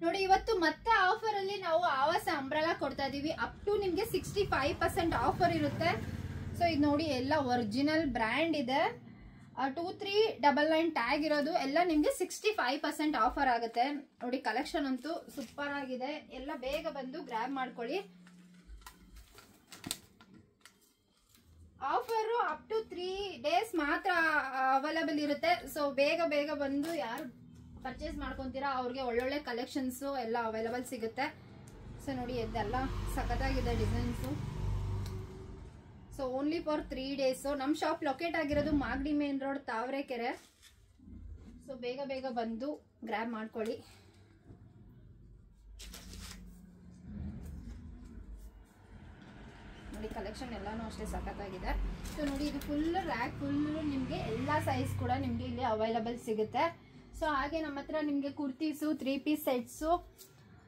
ನೋಡಿ ಇವತ್ತು ಮತ್ತೆ ಆಫರ್ ಅಲ್ಲಿ ನಾವು ಆವಾಸ ಅಂಬ್ರೆಲಾ ಕೊಡ್ತಾ ಇದೀವಿ. ಅಪ್ ಟು ನಿಮ್ಗೆ 65% ಆಫರ್ ಇರುತ್ತೆ. ಸೊ ಇದು ನೋಡಿ ಎಲ್ಲ ಒರಿಜಿನಲ್ ಬ್ರ್ಯಾಂಡ್ ಇದೆ. 2399 ಟ್ಯಾಗ್ ಇರೋದು ಎಲ್ಲ ನಿಮ್ಗೆ 65% ಆಫರ್ ಆಗುತ್ತೆ. ನೋಡಿ ಕಲೆಕ್ಷನ್ ಅಂತೂ ಸೂಪರ್ ಆಗಿದೆ. ಎಲ್ಲ ಬೇಗ ಬಂದು ಗ್ರ್ಯಾಬ್ ಮಾಡ್ಕೊಳ್ಳಿ. ಆಫರ್ ಅಪ್ ಟು 3 days ಮಾತ್ರ ಅವೈಲಬಲ್ ಇರುತ್ತೆ. ಸೊ ಬೇಗ ಬೇಗ ಬಂದು ಯಾರು ಪರ್ಚೇಸ್ ಮಾಡ್ಕೊಂತೀರಾ ಅವ್ರಿಗೆ ಒಳ್ಳೊಳ್ಳೆ ಕಲೆಕ್ಷನ್ಸ್ ಎಲ್ಲ ಅವೈಲಬಲ್ ಸಿಗುತ್ತೆ. ಸೊ ನೋಡಿ ಇದೆಲ್ಲ ಸಖತ್ತಾಗಿದೆ designs. So only for 3 days. ನಮ್ಮ ಶಾಪ್ ಲೊಕೇಟ್ ಆಗಿರೋದು Magadi main road, Tavarekere. So ಬೇಗ ಬೇಗ ಬಂದು ಗ್ರ್ಯಾಬ್ ಮಾಡ್ಕೊಳ್ಳಿ. ನೋಡಿ ಕಲೆಕ್ಷನ್ ಎಲ್ಲಾನು ಅಷ್ಟೇ ಸಖತ್ತಾಗಿದೆ. ಸೊ ನೋಡಿ ಇದು ಫುಲ್ ರ್ಯಾಕ್ ಫುಲ್ ನಿಮಗೆ ಎಲ್ಲ ಸೈಜ್ ಕೂಡ ನಿಮಗೆ ಇಲ್ಲಿ ಅವೈಲಬಲ್ ಸಿಗುತ್ತೆ. ಸೊ ಹಾಗೆ ನಮ್ಮ ಹತ್ರ ನಿಮಗೆ kurtis, 3 piece sets,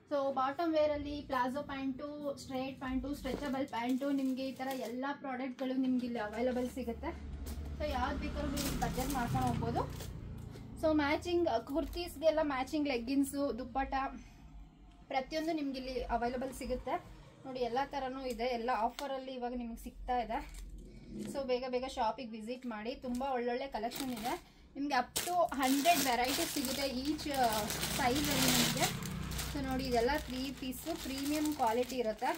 so bottom wear ಅಲ್ಲಿ palazzo pants, straight pants, stretchable pants, ನಿಮಗೆ ಈ ತರ ಎಲ್ಲ ಪ್ರಾಡಕ್ಟ್ಗಳು ನಿಮ್ಗೆ ಇಲ್ಲಿ ಅವೈಲಬಲ್ ಸಿಗುತ್ತೆ. ಸೊ ಯಾವ್ದು ಬೇಕಾದ್ರೂ ನೀವು ಪರ್ಚೇಸ್ ಮಾಡ್ಕೊಂಡು ಹೋಗ್ಬೋದು. ಸೊ ಮ್ಯಾಚಿಂಗ್ ಕುರ್ತೀಸ್ಗೆಲ್ಲ ಮ್ಯಾಚಿಂಗ್ ಲೆಗ್ಗಿನ್ಸು, ದುಪ್ಪಟ ಪ್ರತಿಯೊಂದು ನಿಮ್ಗೆ ಇಲ್ಲಿ ಅವೈಲಬಲ್ ಸಿಗುತ್ತೆ. ನೋಡಿ ಎಲ್ಲ ಥರನೂ ಇದೆ. ಎಲ್ಲ ಆಫರಲ್ಲಿ ಇವಾಗ ನಿಮಗೆ ಸಿಗ್ತಾ ಇದೆ. ಸೊ ಬೇಗ ಬೇಗ ಶಾಪಿಗೆ ವಿಸಿಟ್ ಮಾಡಿ. ತುಂಬ ಒಳ್ಳೊಳ್ಳೆ ಕಲೆಕ್ಷನ್ ಇದೆ. ನಿಮಗೆ ಅಪ್ ಟು 100 ವೆರೈಟೀಸ್ ಸಿಗುತ್ತೆ ಈಚ್ ಸೈಜಲ್ಲಿ ನಿಮಗೆ. ಸೊ ನೋಡಿ ಇದೆಲ್ಲ 3 ಪೀಸು ಪ್ರೀಮಿಯಂ ಕ್ವಾಲಿಟಿ ಇರುತ್ತೆ.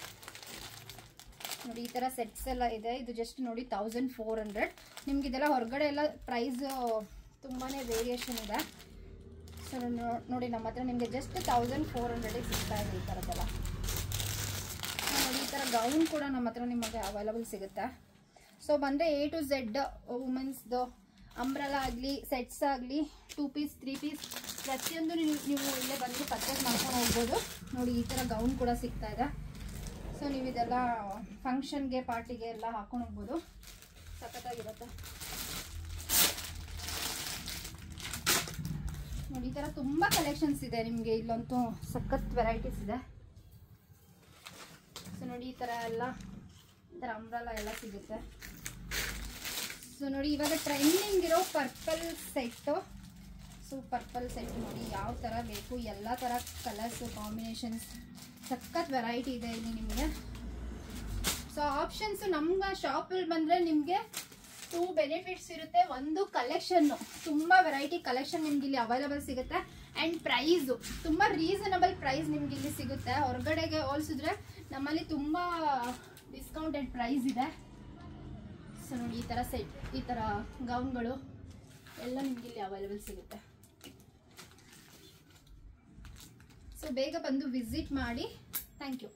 ನೋಡಿ ಈ ಥರ ಸೆಟ್ಸ್ ಎಲ್ಲ ಇದೆ. ಇದು ಜಸ್ಟ್ ನೋಡಿ 1400. ನಿಮ್ಗೆ ಇದೆಲ್ಲ ಹೊರಗಡೆ ಎಲ್ಲ ಪ್ರೈಸ್ ತುಂಬಾ ವೇರಿಯೇಷನ್ ಇದೆ. ಸೊ ನೋಡಿ ನಮ್ಮ ಹತ್ರ ನಿಮಗೆ ಜಸ್ಟ್ 1400 ಸಿಗ್ತಾ ಇದೆ ಈ ಥರದ್ದೆಲ್ಲ. ನೋಡಿ ಈ ಥರ ಗೌನ್ ಕೂಡ ನಮ್ಮ ಹತ್ರ ನಿಮಗೆ ಅವೈಲಬಲ್ ಸಿಗುತ್ತೆ. ಸೊ ಬಂದರೆ A to Z ವುಮೆನ್ಸ್ದು ಅಂಬ್ರೆಲಾ ಆಗಲಿ, ಸೆಟ್ಸ್ ಆಗಲಿ, 2 ಪೀಸ್ 3 ಪೀಸ್ ಪ್ರತಿಯೊಂದು ನೀವು ಇಲ್ಲೇ ಬಂದು ಪರ್ಚೇಸ್ ಮಾಡ್ಕೊಂಡು ಹೋಗ್ಬೋದು. ನೋಡಿ ಈ ಥರ ಗೌನ್ ಕೂಡ ಸಿಗ್ತಾ ಇದೆ. ಸೊ ನೀವು ಇದೆಲ್ಲ ಫಂಕ್ಷನ್ಗೆ ಪಾರ್ಟಿಗೆ ಎಲ್ಲ ಹಾಕೊಂಡು ಹೋಗ್ಬೋದು. ಸಖತ್ತಾಗಿರುತ್ತೆ. ನೋಡಿ ಈ ಥರ ತುಂಬ ಕಲೆಕ್ಷನ್ಸ್ ಇದೆ ನಿಮಗೆ. ಇಲ್ಲಂತೂ ಸಖತ್ ವೆರೈಟೀಸ್ ಇದೆ. ಸೊ ನೋಡಿ ಈ ಥರ ಎಲ್ಲ ಈ ಥರ ಅಂಬ್ರೆಲಾ ಎಲ್ಲ ಸಿಗುತ್ತೆ. ಸೊ ನೋಡಿ ಇವಾಗ ಟ್ರೆಂಡಿಂಗ್ ಇರೋ purple set. So purple set ನೋಡಿ ಯಾವ ಥರ ಬೇಕು ಎಲ್ಲ ಥರ ಕಲರ್ಸು ಕಾಂಬಿನೇಷನ್ಸ್ ಸಖತ್ ವೆರೈಟಿ ಇದೆ ಇಲ್ಲಿ ನಿಮಗೆ. ಸೊ ಆಪ್ಷನ್ಸು ನಮ್ಮ ಶಾಪಲ್ಲಿ ಬಂದರೆ ನಿಮಗೆ 2 ಬೆನಿಫಿಟ್ಸ್ ಇರುತ್ತೆ. ಒಂದು ಕಲೆಕ್ಷನ್ನು ತುಂಬ ವೆರೈಟಿ ಕಲೆಕ್ಷನ್ ನಿಮ್ಗೆ ಇಲ್ಲಿ ಅವೈಲಬಲ್ ಸಿಗುತ್ತೆ. ಆ್ಯಂಡ್ ಪ್ರೈಸು ತುಂಬ ರೀಸನಬಲ್ ಪ್ರೈಸ್ ನಿಮ್ಗೆ ಇಲ್ಲಿ ಸಿಗುತ್ತೆ. ಹೊರಗಡೆಗೆ ಹೋಲಿಸಿದ್ರೆ ನಮ್ಮಲ್ಲಿ ತುಂಬ ಡಿಸ್ಕೌಂಟೆಡ್ ಪ್ರೈಸ್ ಇದೆ. ಸೊ ನೋಡಿ ಈ ಥರ ಸೆಟ್, ಈ ಥರ ಗೌನ್ಗಳು ಎಲ್ಲ ನಿಮ್ಗೆ ಇಲ್ಲಿ ಅವೈಲಬಲ್ ಸಿಗುತ್ತೆ. ಸೊ ಬೇಗ ಬಂದು ವಿಸಿಟ್ ಮಾಡಿ. Thank you.